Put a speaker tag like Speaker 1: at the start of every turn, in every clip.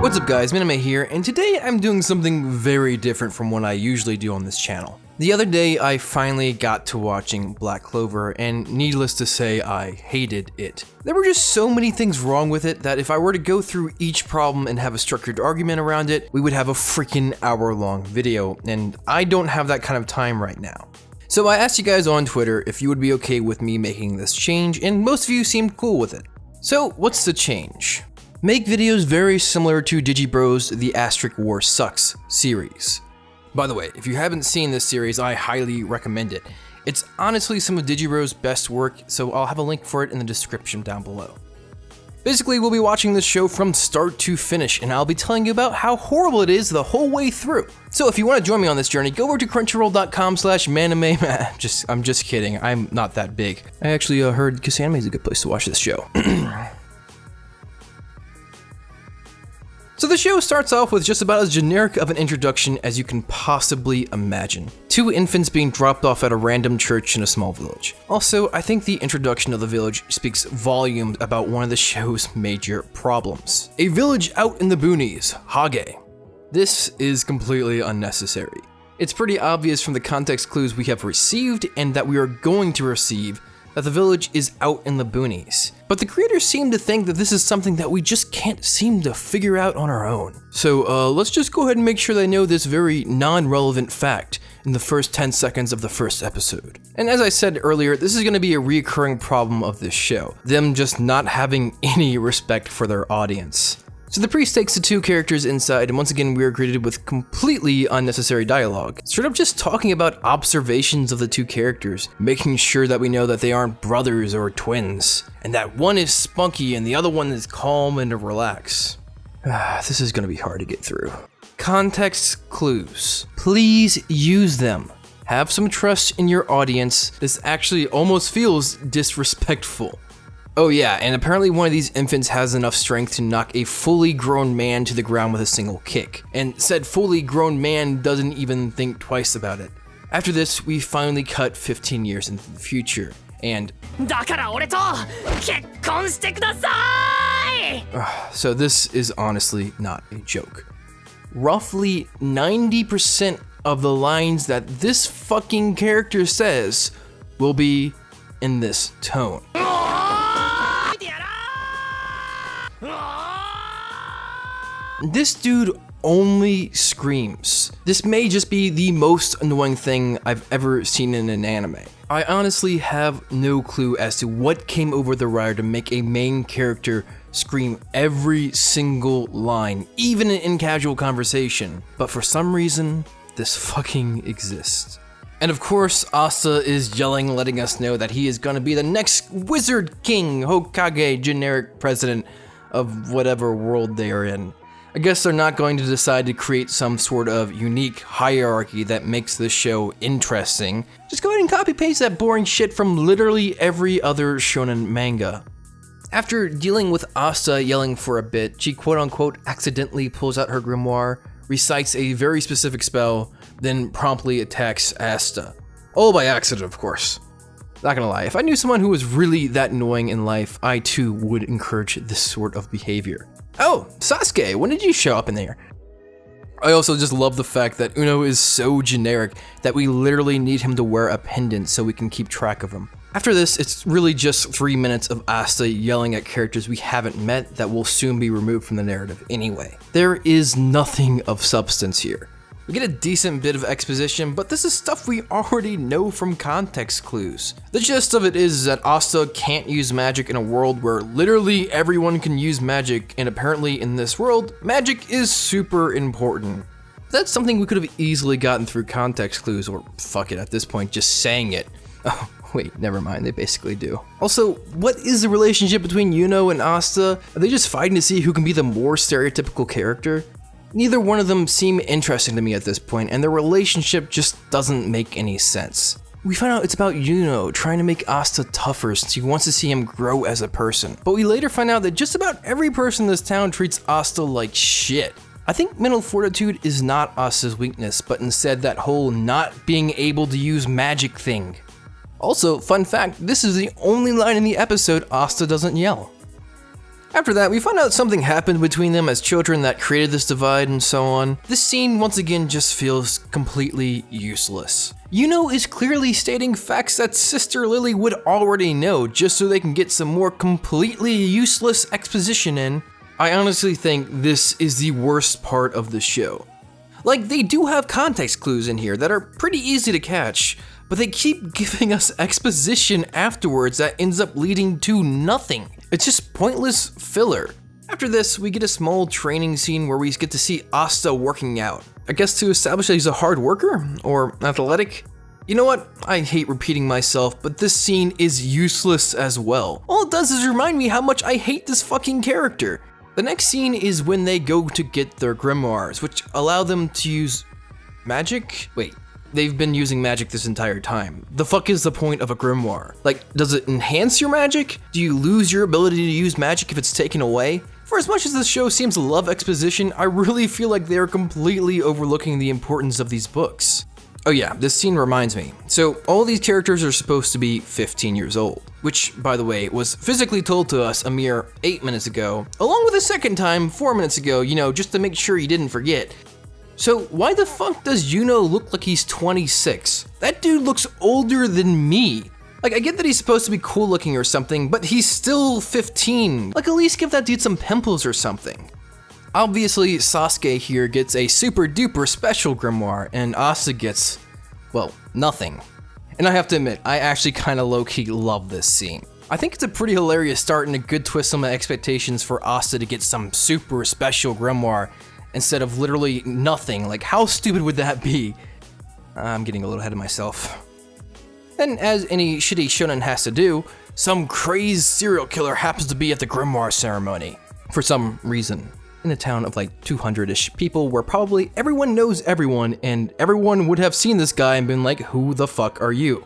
Speaker 1: What's up guys, Manime here, and today I'm doing something very different from what I usually do on this channel. The other day I finally got to watching Black Clover, and needless to say I hated it. There were just so many things wrong with it that if I were to go through each problem and have a structured argument around it, we would have a freaking hour-long video, and I don't have that kind of time right now. So I asked you guys on Twitter if you would be okay with me making this change, and most of you seemed cool with it. So what's the change? Make videos very similar to Digibro's The Asterisk War Sucks series. By the way, if you haven't seen this series, I highly recommend it. It's honestly some of Digibro's best work, so I'll have a link for it in the description down below. Basically, we'll be watching this show from start to finish, and I'll be telling you about how horrible it is the whole way through. So if you want to join me on this journey, go over to crunchyroll.com/manime. I'm just kidding, I'm not that big. I actually heard because anime is a good place to watch this show. So the show starts off with just about as generic of an introduction as you can possibly imagine. Two infants being dropped off at a random church in a small village. Also, I think the introduction of the village speaks volumes about one of the show's major problems. A village out in the boonies, Hage. This is completely unnecessary. It's pretty obvious from the context clues we have received and that we are going to receive that the village is out in the boonies. But the creators seem to think that this is something that we just can't seem to figure out on our own. So let's just go ahead and make sure they know this very non-relevant fact in the first 10 seconds of the first episode. And as I said earlier, this is going to be a recurring problem of this show, them just not having any respect for their audience. So the priest takes the two characters inside, and once again we are greeted with completely unnecessary dialogue. Straight up just talking about observations of the two characters, making sure that we know that they aren't brothers or twins, and that one is spunky and the other one is calm and relaxed. This is gonna be hard to get through. Context clues. Please use them. Have some trust in your audience. This actually almost feels disrespectful. Oh yeah, and apparently one of these infants has enough strength to knock a fully grown man to the ground with a single kick, and said fully grown man doesn't even think twice about it. After this, we finally cut 15 years into the future, and so this is honestly not a joke. Roughly 90% of the lines that this fucking character says will be in this tone. This dude only screams. This may just be the most annoying thing I've ever seen in an anime. I honestly have no clue as to what came over the writer to make a main character scream every single line, even in casual conversation, but for some reason, this fucking exists. And of course, Asta is yelling, letting us know that he is gonna be the next Wizard King, Hokage, generic president of whatever world they are in. I guess they're not going to decide to create some sort of unique hierarchy that makes this show interesting. Just go ahead and copy paste that boring shit from literally every other shonen manga. After dealing with Asta yelling for a bit, she quote unquote accidentally pulls out her grimoire, recites a very specific spell, then promptly attacks Asta. All by accident, of course. Not gonna lie, if I knew someone who was really that annoying in life, I too would encourage this sort of behavior. Oh, Sasuke, when did you show up in there? I also just love the fact that Uno is so generic that we literally need him to wear a pendant so we can keep track of him. After this, it's really just 3 minutes of Asta yelling at characters we haven't met that will soon be removed from the narrative anyway. There is nothing of substance here. We get a decent bit of exposition, but this is stuff we already know from context clues. The gist of it is that Asta can't use magic in a world where literally everyone can use magic, and apparently in this world, magic is super important. That's something we could have easily gotten through context clues, or fuck it, at this point, just saying it. Oh, wait, never mind, they basically do. Also, what is the relationship between Yuno and Asta? Are they just fighting to see who can be the more stereotypical character? Neither one of them seem interesting to me at this point, and their relationship just doesn't make any sense. We find out it's about Yuno trying to make Asta tougher since he wants to see him grow as a person. But we later find out that just about every person in this town treats Asta like shit. I think mental fortitude is not Asta's weakness, but instead that whole not being able to use magic thing. Also, fun fact, this is the only line in the episode Asta doesn't yell. After that, we find out something happened between them as children that created this divide and so on. This scene once again just feels completely useless. Yuno is clearly stating facts that Sister Lily would already know just so they can get some more completely useless exposition in. I honestly think this is the worst part of the show. Like, they do have context clues in here that are pretty easy to catch, but they keep giving us exposition afterwards that ends up leading to nothing. It's just pointless filler. After this, we get a small training scene where we get to see Asta working out. I guess to establish that he's a hard worker or athletic. You know what? I hate repeating myself, but this scene is useless as well. All it does is remind me how much I hate this fucking character. The next scene is when they go to get their grimoires, which allow them to use magic? Wait, they've been using magic this entire time. The fuck is the point of a grimoire? Like, does it enhance your magic? Do you lose your ability to use magic if it's taken away? For as much as this show seems to love exposition, I really feel like they're completely overlooking the importance of these books. Oh yeah, this scene reminds me. So all these characters are supposed to be 15 years old, which, by the way, was physically told to us a mere 8 minutes ago, along with a second time 4 minutes ago, you know, just to make sure you didn't forget. So why the fuck does Yuno look like he's 26? That dude looks older than me. Like, I get that he's supposed to be cool looking or something, but he's still 15. Like, at least give that dude some pimples or something. Obviously, Sasuke here gets a super duper special grimoire, and Asta gets, well, nothing. And I have to admit, I actually kinda low-key love this scene. I think it's a pretty hilarious start and a good twist on my expectations for Asta to get some super special grimoire instead of literally nothing. Like, how stupid would that be? I'm getting a little ahead of myself. Then, as any shitty shonen has to do, some crazed serial killer happens to be at the grimoire ceremony. For some reason. In a town of like 200-ish people where probably everyone knows everyone and everyone would have seen this guy and been like, who the fuck are you?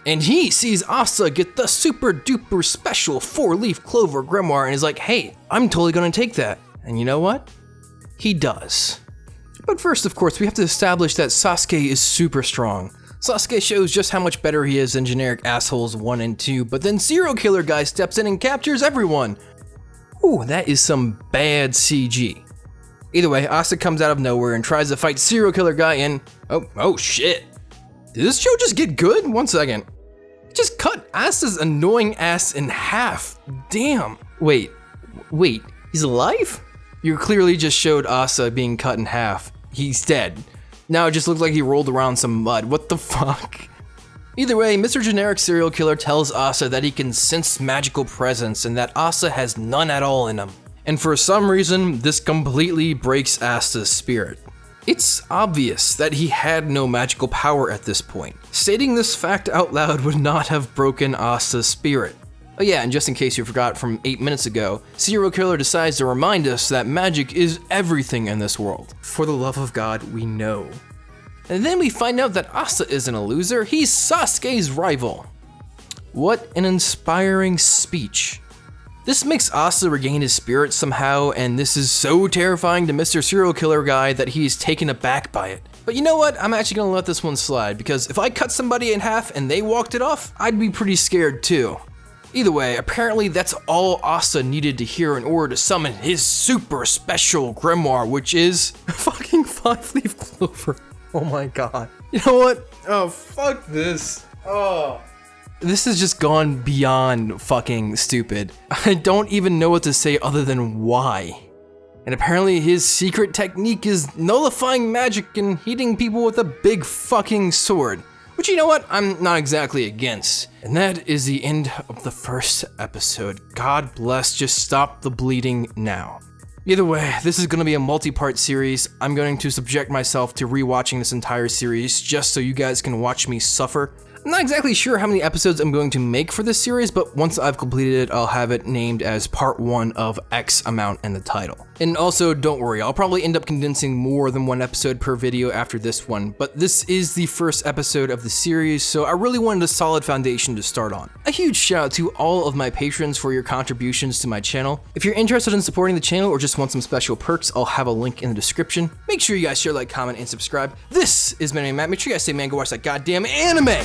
Speaker 1: And he sees Asta get the super duper special 4-leaf clover grimoire and is like, hey, I'm totally gonna take that. And you know what? He does. But first, of course, we have to establish that Sasuke is super strong. Sasuke shows just how much better he is than generic assholes 1 and 2, but then serial killer guy steps in and captures everyone. Ooh, that is some bad CG. Either way, Asta comes out of nowhere and tries to fight serial killer guy and oh shit. Did this show just get good? 1 second. Just cut Asta's annoying ass in half. Damn. Wait, he's alive? You clearly just showed Asta being cut in half. He's dead. Now it just looks like he rolled around some mud. What the fuck? Either way, Mr. Generic Serial Killer tells Asta that he can sense magical presence and that Asta has none at all in him. And for some reason, this completely breaks Asta's spirit. It's obvious that he had no magical power at this point. Stating this fact out loud would not have broken Asta's spirit. Oh yeah, and just in case you forgot from 8 minutes ago, Serial Killer decides to remind us that magic is everything in this world. For the love of God, we know. And then we find out that Asta isn't a loser, he's Sasuke's rival. What an inspiring speech. This makes Asta regain his spirit somehow, and this is so terrifying to Mr. Serial Killer guy that he is taken aback by it. But you know what, I'm actually gonna let this one slide, because if I cut somebody in half and they walked it off, I'd be pretty scared too. Either way, apparently that's all Asta needed to hear in order to summon his super special grimoire, which is fucking 5-leaf clover. Oh my god. You know what? Oh, fuck this. Oh. This has just gone beyond fucking stupid. I don't even know what to say other than why. And apparently his secret technique is nullifying magic and hitting people with a big fucking sword. Which, you know what, I'm not exactly against. And that is the end of the first episode. God bless, just stop the bleeding now. Either way, this is going to be a multi-part series. I'm going to subject myself to rewatching this entire series just so you guys can watch me suffer. I'm not exactly sure how many episodes I'm going to make for this series, but once I've completed it, I'll have it named as part 1 of X amount in the title. And also, don't worry, I'll probably end up condensing more than 1 episode per video after this one, but this is the first episode of the series, so I really wanted a solid foundation to start on. A huge shout out to all of my patrons for your contributions to my channel. If you're interested in supporting the channel or just want some special perks, I'll have a link in the description. Make sure you guys share, like, comment, and subscribe. This is Manime Matt. Make sure you guys say, man, go watch that goddamn anime!